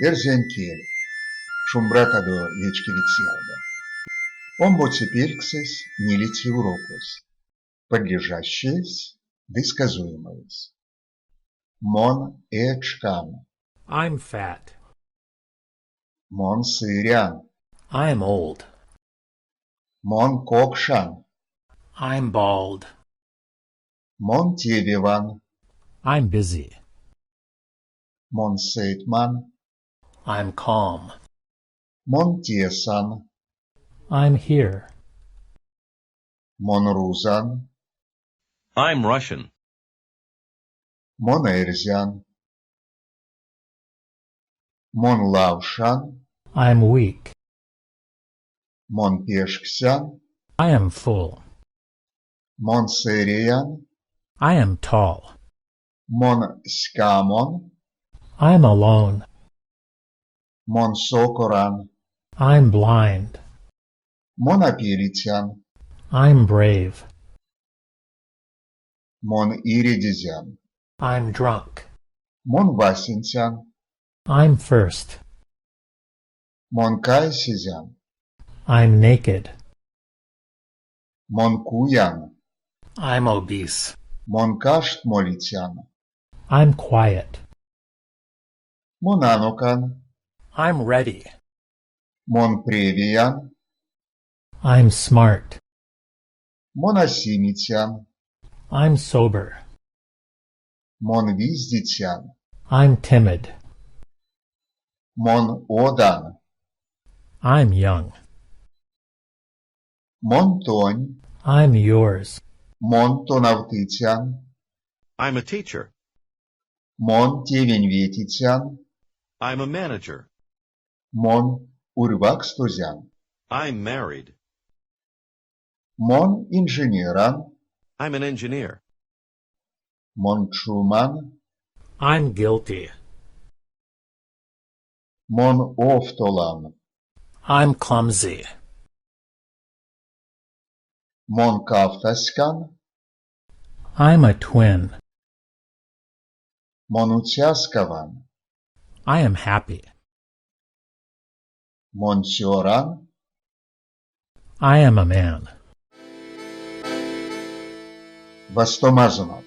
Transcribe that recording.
Erzya-English, șumbrata-do вечкивициада. Омбоцепельксес нилици урокос, подлежащеес, дысказуемоес. Мон эчкан, I'm fat. мон сырян, I'm old. мон кокшан, I'm bald. мон тебеван, I'm busy. мон сейтман, I'm calm. мон тесан, I'm here. мон рузан, I'm Russian. мон эрзян, мон лавшан, I'm weak. мон пешксян, I am full. мон сырян, I am tall. мон скамон, I'm alone. мон сокоран, I'm blind. мон апелитян, I'm brave. мон иредизян, I'm drunk. мон васинтян, I'm first. мон кайсизян, I'm naked. мон куян, I'm obese. мон кашт молитян, I'm quiet. мон анокан, I'm ready. мон превиян, I'm smart. мон асимитян, I'm sober. мон виздитян, I'm timid. мон одан, I'm young. мон тонь, I'm yours. мон тонавтитян, I'm a teacher. мон тевеньветитян, I'm a manager. мон урвакстузян, I'm married. мон инженеран, I'm an engineer. мон чуман, I'm guilty. мон офтолан, I'm clumsy. мон кафтаскан, I'm a twin. мон утяскаван, I am happy. мон сёран, I am a man. вастомазанок.